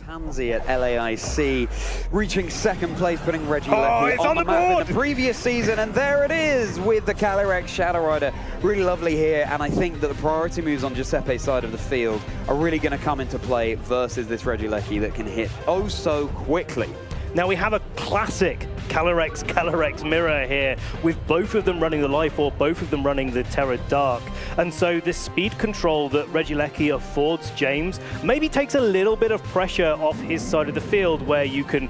Pansy at LAIC, reaching second place, putting Regieleki on the map in the previous season, and there it is with the Calyrex Shadow Rider. Really lovely here, and I think that the priority moves on Giuseppe's side of the field are really going to come into play versus this Regieleki that can hit oh so quickly. Now we have a classic Calyrex mirror here, with both of them running the Life Orb, both of them running the Terra Dark. And so this speed control that Regieleki affords James maybe takes a little bit of pressure off his side of the field, where you can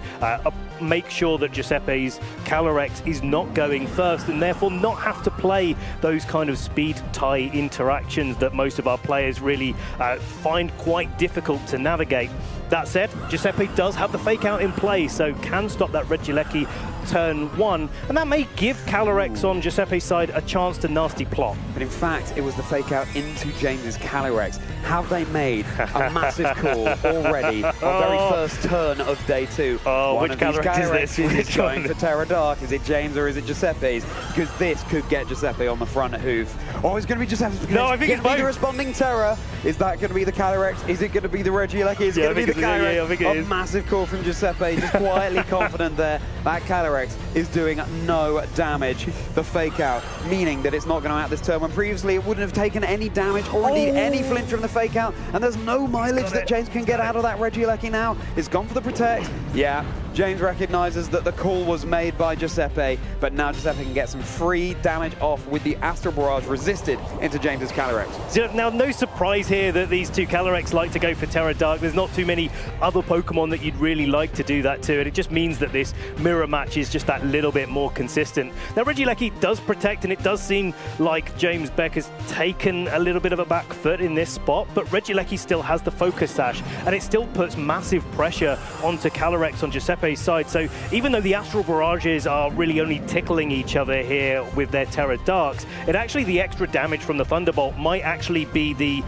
make sure that Giuseppe's Calyrex is not going first, and therefore not have to play those kind of speed tie interactions that most of our players really find quite difficult to navigate. That said, Giuseppe does have the fake out in play, so can stop that Regieleki turn one, and that may give Calyrex on Giuseppe's side a chance to nasty plot. But in fact, it was the fake out into James's Calyrex. Have they made a massive call already on very first turn of day two? Which Calyrex is this? Is going for Terra Dark. Is it James or is it Giuseppe's? Because this could get Giuseppe on the front hoof. Oh, it's going to be Giuseppe's. No, I think it's both. The responding Terra. Is that going to be the Calyrex? Is it going to be the Regieleki? Is it going to be the Calyrex? Yeah, I think it is. A massive call from Giuseppe, just quietly confident there. That Calyrex is doing no damage. The fake out, meaning that it's not going to out this turn, when previously it wouldn't have taken any damage or indeed any flinch from the fake out, and there's no mileage that James can get out of that Regieleki now. It's gone for the protect. Yeah, James recognizes that the call was made by Giuseppe, but now Giuseppe can get some free damage off with the Astral Barrage resisted into James's Calyrex. Now, no surprise here that these two Calyrex like to go for Terra Dark. There's not too many other Pokemon that you'd really like to do that to, and it just means that this mirror match is just that little bit more consistent. Now, Regieleki does protect, and it does seem like James Beck has taken a little bit of a back foot in this spot, but Regieleki still has the Focus Sash, and it still puts massive pressure onto Calyrex on Giuseppe's side. So even though the Astral Barrages are really only tickling each other here with their Terra Darks, the extra damage from the Thunderbolt might actually be the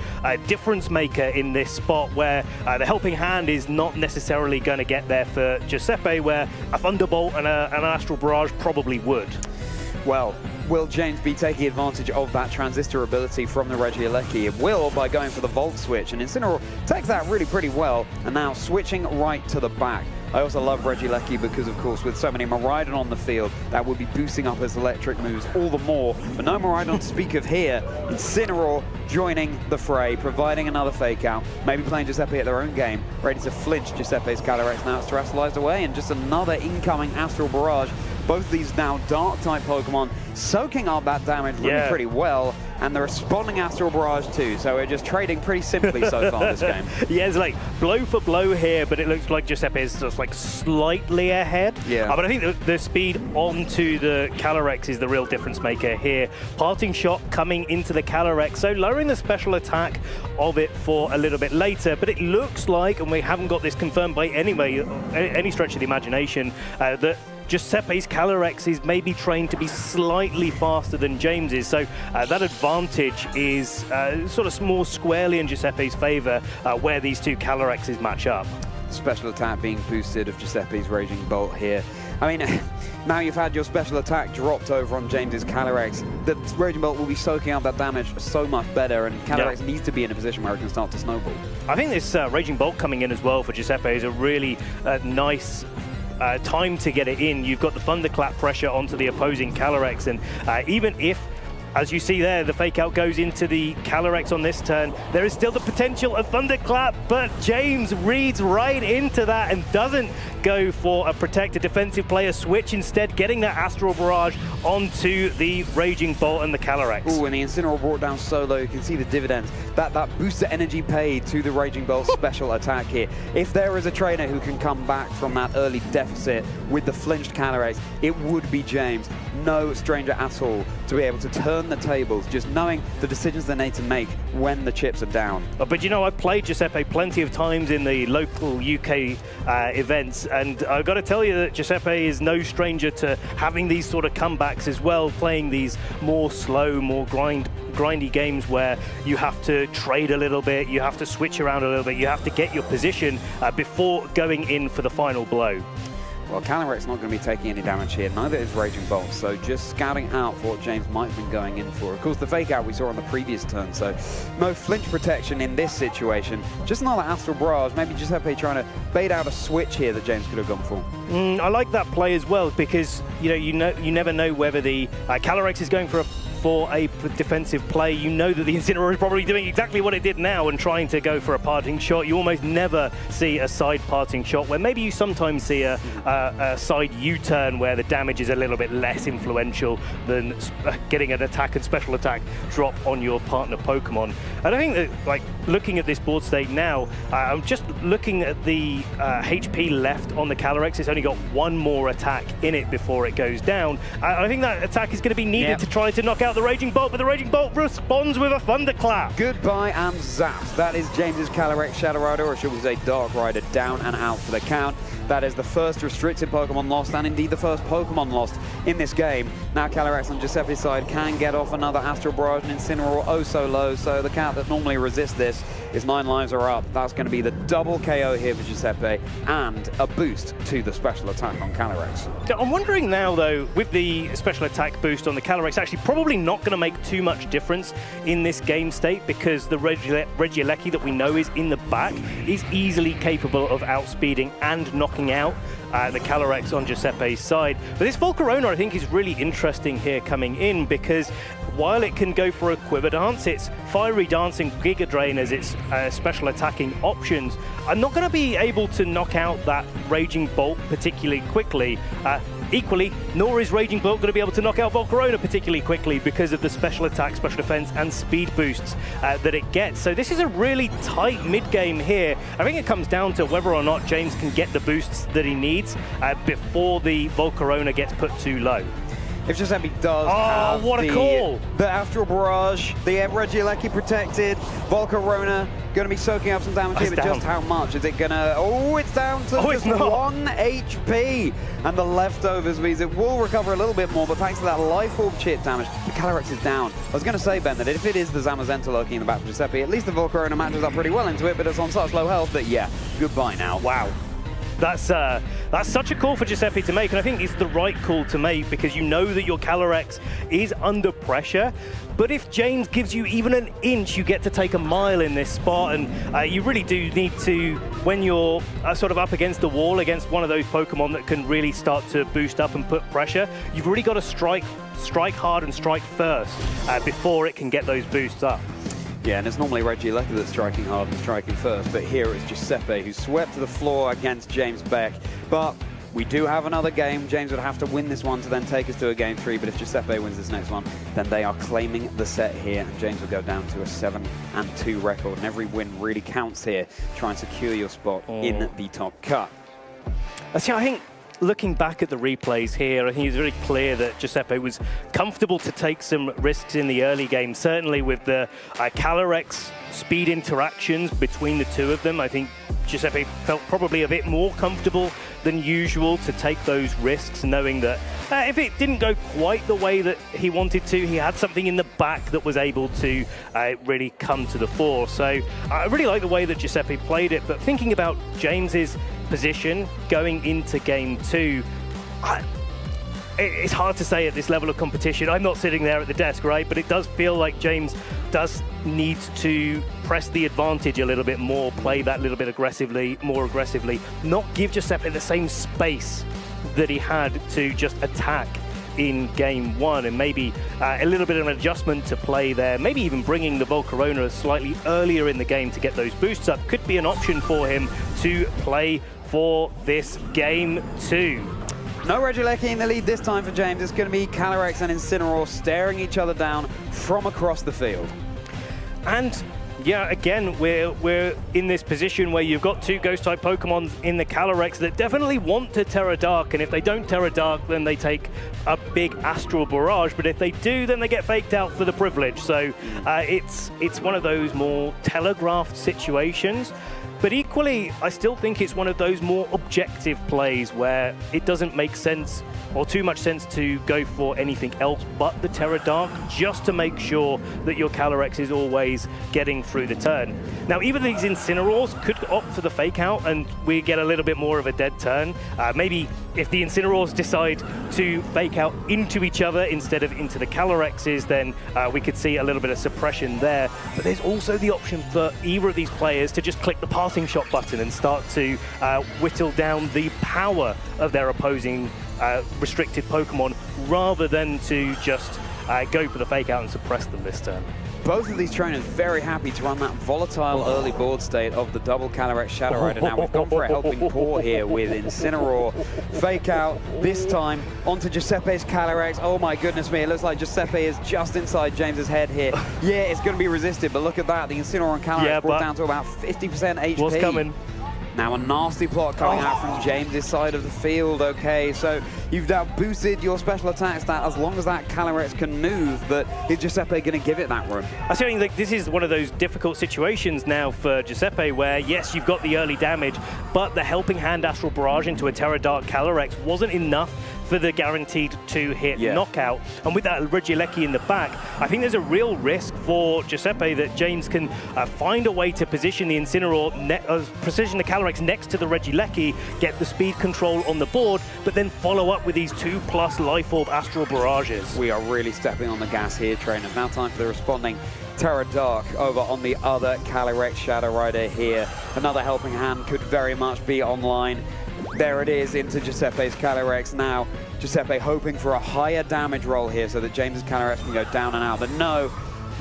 difference maker in this spot, where the helping hand is not necessarily going to get there for Giuseppe, where a Thunderbolt and an Astral Barrage probably would. Well, will James be taking advantage of that transistor ability from the Regieleki? It will, by going for the Volt Switch, and Incineroar takes that really pretty well, and now switching right to the back. I also love Regieleki because, of course, with so many Miraidon on the field, that would be boosting up his electric moves all the more. But no Miraidon to speak of here. Incineroar joining the fray, providing another fake out, maybe playing Giuseppe at their own game, ready to flinch Giuseppe's Calyrex. Now it's terrestrialized away, and just another incoming Astral Barrage. Both these now Dark-type Pokemon soaking up that damage really pretty well, and the responding Astral Barrage too, so we're just trading pretty simply so far this game. Yeah, it's like blow for blow here, but it looks like Giuseppe is just like slightly ahead. Yeah. But I think the speed onto the Calyrex is the real difference maker here. Parting Shot coming into the Calyrex, so lowering the special attack of it for a little bit later, but it looks like, and we haven't got this confirmed by any stretch of the imagination, that Giuseppe's Calyrex is maybe trained to be slightly faster than James's, so that advantage is sort of more squarely in Giuseppe's favor where these two Calyrexes match up. Special attack being boosted of Giuseppe's Raging Bolt here. I mean, now you've had your special attack dropped over on James's Calyrex, the Raging Bolt will be soaking up that damage so much better, and Calyrex needs to be in a position where it can start to snowball. I think this Raging Bolt coming in as well for Giuseppe is a really nice time to get it in. You've got the Thunderclap pressure onto the opposing Calyrex, and even if, as you see there, the fake out goes into the Calyrex on this turn, there is still the potential of Thunderclap, but James reads right into that and doesn't go for a protected defensive player switch, instead getting that Astral Barrage onto the Raging Bolt and the Calyrex. Ooh, and the Incineroar brought down solo. You can see the dividends. That booster energy paid to the Raging Bolt special attack here. If there is a trainer who can come back from that early deficit with the flinched Calyrex, it would be James. No stranger at all to be able to turn the tables, just knowing the decisions they need to make when the chips are down. But you know, I've played Giuseppe plenty of times in the local UK events, and I've got to tell you that Giuseppe is no stranger to having these sort of comebacks as well, playing these more slow, more grindy games where you have to trade a little bit, you have to switch around a little bit, you have to get your position before going in for the final blow. Well, Calyrex not going to be taking any damage here, neither is Raging Bolt, so just scouting out for what James might have been going in for. Of course, the fake out we saw on the previous turn, so no flinch protection in this situation. Just another Astral Barrage, maybe Giuseppe trying to bait out a switch here that James could have gone for. I like that play as well, because you never know whether the Calyrex is going for a defensive play. You know that the Incineroar is probably doing exactly what it did now and trying to go for a parting shot. You almost never see a side parting shot, where maybe you sometimes see a side U-turn where the damage is a little bit less influential than getting an attack and special attack drop on your partner Pokemon. And I think that, like, looking at this board state now, I'm just looking at the HP left on the Calyrex. It's only got one more attack in it before it goes down. I think that attack is going to be needed to try to knock out the Raging Bolt, but the Raging Bolt responds with a Thunderclap. Goodbye and zapped. That is James's Calyrex Shadow Rider, or should we say Dark Rider, down and out for the count. That is the first restricted Pokemon lost, and indeed the first Pokemon lost in this game. Now Calyrex on Giuseppe's side can get off another Astral Barrage and Incineroar oh so low, so the cat that normally resists this, his 9 lives are up. That's going to be the double KO here for Giuseppe, and a boost to the special attack on Calyrex. I'm wondering now, though, with the special attack boost on the Calyrex, actually probably not going to make too much difference in this game state, because the Regieleki that we know is in the back is easily capable of outspeeding and knocking out the Calyrex on Giuseppe's side. But this Volcarona, I think, is really interesting here coming in, because while it can go for a Quiver Dance, its Fiery Dance and Giga Drain as its special attacking options are not going to be able to knock out that Raging Bolt particularly quickly. Equally, nor is Raging Bolt going to be able to knock out Volcarona particularly quickly because of the special attack, special defense, and speed boosts that it gets. So this is a really tight mid-game here. I think it comes down to whether or not James can get the boosts that he needs before the Volcarona gets put too low. If Giuseppe does have what a call! The Astral Barrage, the Regieleki protected, Volcarona going to be soaking up some damage here, but just how much is it going to... Oh, it's down to just 1 HP! And the leftovers means it will recover a little bit more, but thanks to that Life Orb chip damage, the Calyrex is down. I was going to say, Ben, that if it is the Zamazenta lurking in the back of Giuseppe, at least the Volcarona matches up pretty well into it, but it's on such low health that, yeah, goodbye now. Wow. That's such a call for Giuseppe to make, and I think it's the right call to make, because you know that your Calyrex is under pressure. But if James gives you even an inch, you get to take a mile in this spot, and you really do need to, when you're sort of up against the wall against one of those Pokemon that can really start to boost up and put pressure, you've really got to strike hard and strike first before it can get those boosts up. Yeah, and it's normally Regieleki that's striking hard and striking first, but here it's Giuseppe who swept to the floor against James Beck. But we do have another game. James would have to win this one to then take us to a game 3, but if Giuseppe wins this next one, then they are claiming the set here, and James will go down to a 7-2 record, and every win really counts here. Try and secure your spot in the top cut. See, I think looking back at the replays here, I think it's very clear that Giuseppe was comfortable to take some risks in the early game, certainly with the Calyrex speed interactions between the two of them. I think Giuseppe felt probably a bit more comfortable than usual to take those risks, knowing that if it didn't go quite the way that he wanted to, he had something in the back that was able to really come to the fore. So I really like the way that Giuseppe played it, but thinking about James's position going into game 2, it's hard to say at this level of competition. I'm not sitting there at the desk, right? But it does feel like James does need to press the advantage a little bit more, play that little bit more aggressively, not give Giuseppe the same space that he had to just attack in game 1, and maybe a little bit of an adjustment to play there, maybe even bringing the Volcarona slightly earlier in the game to get those boosts up could be an option for him to play for this game 2. No Regieleki in the lead this time for James. It's going to be Calyrex and Incineroar staring each other down from across the field. And yeah, again, we're in this position where you've got 2 Ghost-type Pokemon in the Calyrex that definitely want to Terra Dark, and if they don't Terra Dark, then they take a big Astral Barrage, but if they do, then they get faked out for the privilege. So it's one of those more telegraphed situations. But equally, I still think it's one of those more objective plays where it doesn't make sense or too much sense to go for anything else but the Terra Dark, just to make sure that your Calyrex is always getting through the turn. Now, even these Incineroars could opt for the fake out and we get a little bit more of a dead turn. Maybe if the Incineroars decide to fake out into each other instead of into the Calorexes, then we could see a little bit of suppression there. But there's also the option for either of these players to just click the passing shot button and start to whittle down the power of their opposing restricted Pokemon rather than to just go for the fake out and suppress them this turn. Both of these trainers very happy to run that volatile early board state of the double Calyrex Shadow Rider. Now we've gone for a helping paw here with Incineroar. Fake out, this time onto Giuseppe's Calyrex. Oh my goodness me, it looks like Giuseppe is just inside James's head here. Yeah, it's going to be resisted, but look at that. The Incineroar and Calyrex brought down to about 50% HP. What's coming? Now a nasty plot coming out from James's side of the field. Okay, so you've now boosted your special attack stat as long as that Calyrex can move, but is Giuseppe going to give it that room? I think like this is one of those difficult situations now for Giuseppe where, yes, you've got the early damage, but the helping hand Astral Barrage into a Terra Dark Calyrex wasn't enough for the guaranteed 2-hit knockout. And with that Regieleki in the back, I think there's a real risk for Giuseppe that James can find a way to position the Incineroar, position the Calyrex next to the Regieleki, get the speed control on the board, but then follow up with these 2+ Life Orb Astral Barrages. We are really stepping on the gas here, trainers. Now time for the responding Terra Dark over on the other Calyrex Shadow Rider here. Another helping hand could very much be online. There it is into Giuseppe's Calyrex now. Giuseppe hoping for a higher damage roll here so that James's Calyrex can go down and out, but no.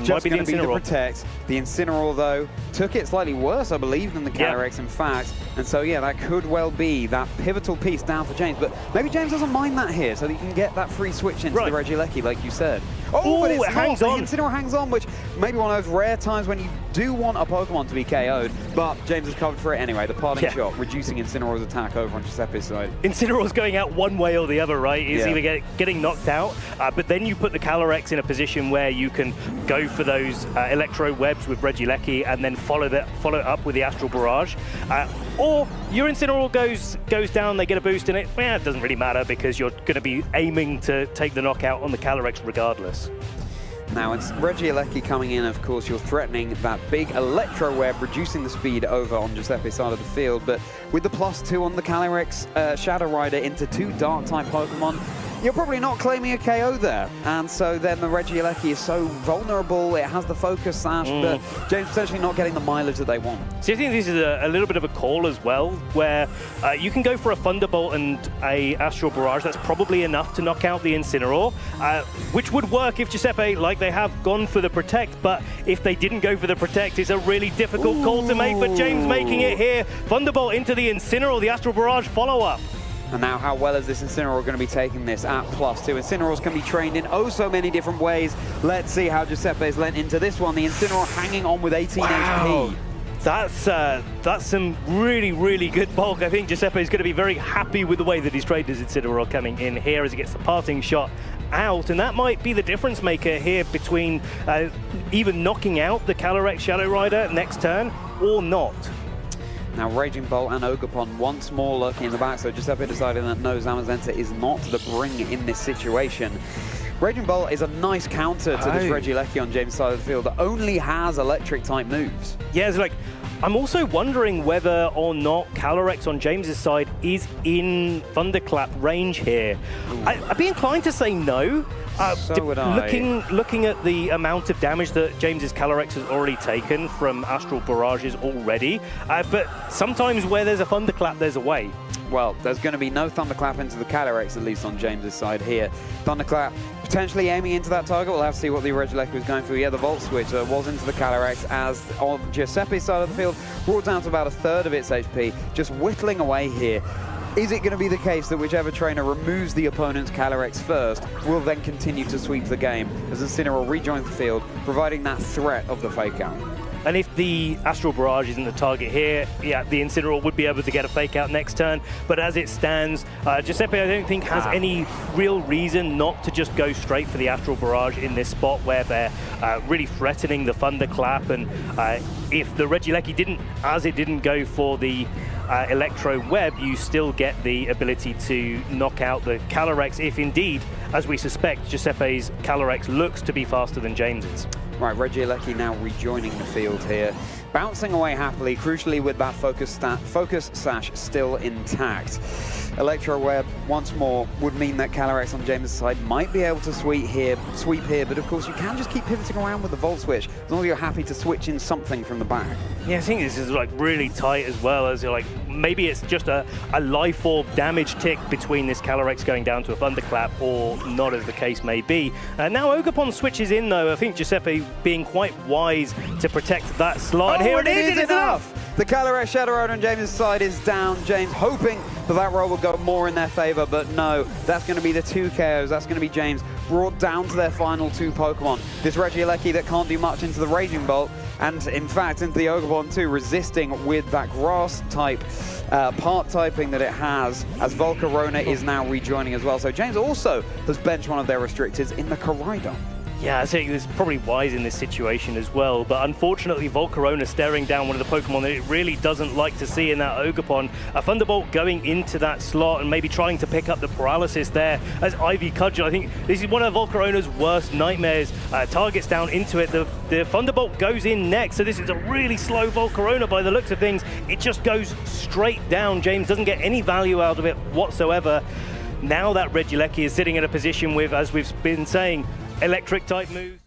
Just going to be the Protect. The Incineroar, though, took it slightly worse, I believe, than the Calyrex, in fact. And so, yeah, that could well be that pivotal piece down for James. But maybe James doesn't mind that here, so that you can get that free switch into the Regieleki, like you said. Oh, but it's hangs on. The Incineroar hangs on, which may be one of those rare times when you do want a Pokemon to be KO'd, but James has covered for it anyway. The parting shot, reducing Incineroar's attack over on Giuseppe's side. Incineroar's going out one way or the other, right? He's either getting knocked out, but then you put the Calyrex in a position where you can go for those Electro Webs with Regieleki and then follow it up with the Astral Barrage. Or your Incineroar goes down, they get a boost in it. Well, it doesn't really matter because you're going to be aiming to take the knockout on the Calyrex regardless. Now it's Regieleki coming in, of course, you're threatening that big Electro Web, reducing the speed over on Giuseppe's side of the field, but with the +2 on the Calyrex Shadow Rider into 2 Dark-type Pokemon, you're probably not claiming a KO there. And so then the Regieleki is so vulnerable, it has the Focus Sash, but James potentially not getting the mileage that they want. So I think this is a little bit of a call as well, where you can go for a Thunderbolt and a Astral Barrage. That's probably enough to knock out the Incineroar, which would work if Giuseppe, like they have, gone for the Protect. But if they didn't go for the Protect, it's a really difficult call to make, but James making it here. Thunderbolt into the Incineroar, the Astral Barrage follow-up. And now how well is this Incineroar going to be taking this at +2? Incineroars can be trained in oh so many different ways. Let's see how Giuseppe's lent into this one. The Incineroar hanging on with 18 HP. That's some really, really good bulk. I think Giuseppe is going to be very happy with the way that he's trained his Incineroar coming in here as he gets the parting shot out, and that might be the difference maker here between even knocking out the Calyrex Shadow Rider next turn or not. Now Raging Bolt and Ogerpon once more lurking in the back, so Giuseppe deciding that no, Zamazenta is not the bring in this situation. Raging Bolt is a nice counter to this Regieleki on James' side of the field that only has electric-type moves. Yeah, it's like, I'm also wondering whether or not Calyrex on James's side is in Thunderclap range here. I'd be inclined to say no. So would I. Looking at the amount of damage that James's Calyrex has already taken from Astral Barrages already, but sometimes where there's a Thunderclap, there's a way. Well, there's going to be no Thunderclap into the Calyrex, at least on James's side here. Thunderclap potentially aiming into that target. We'll have to see what the Regieleki was going for. Yeah, the Volt Switch was into the Calyrex as on Giuseppe's side of the field, brought down to about 1/3 of its HP, just whittling away here. Is it going to be the case that whichever trainer removes the opponent's Calyrex first will then continue to sweep the game as Incineroar rejoins the field, providing that threat of the fake out? And if the Astral Barrage isn't the target here, yeah, the Incineroar would be able to get a fake out next turn. But as it stands, Giuseppe, I don't think, has any real reason not to just go straight for the Astral Barrage in this spot where they're really threatening the Thunderclap. And if the Regieleki didn't go for the Electro Web, you still get the ability to knock out the Calyrex if indeed, as we suspect, Giuseppe's Calyrex looks to be faster than James's. Right, Regieleki now rejoining the field here. bouncing away happily, crucially with that focus sash still intact. Electro Web once more would mean that Calyrex on James' side might be able to sweep here, but of course you can just keep pivoting around with the Volt Switch as long as you're happy to switch in something from the back. Yeah, I think this is like really tight as well, as you're like, maybe it's just a life orb damage tick between this Calyrex going down to a Thunderclap, or not, as the case may be. Now Ogerpon switches in though. I think Giuseppe being quite wise to protect that slot. And here it is, it is enough! The Calyrex Shadow Road on James' side is down. James hoping that roll will go more in their favor, but no, that's going to be the 2 KOs. That's going to be James brought down to their final 2 Pokemon. This Regieleki that can't do much into the Raging Bolt, and in fact into the Ogerpon too, resisting with that grass type part typing that it has, as Volcarona is now rejoining as well. So James also has benched one of their restricteds in the Koraidon. Yeah, I think it's probably wise in this situation as well, but unfortunately Volcarona staring down one of the Pokemon that it really doesn't like to see in that Ogerpon. A Thunderbolt going into that slot and maybe trying to pick up the paralysis there as Ivy Cudgel. I think this is one of Volcarona's worst nightmares. Targets down into it, the Thunderbolt goes in next, so this is a really slow Volcarona by the looks of things. It just goes straight down. James doesn't get any value out of it whatsoever. Now that Regieleki is sitting in a position with, as we've been saying, electric type moves.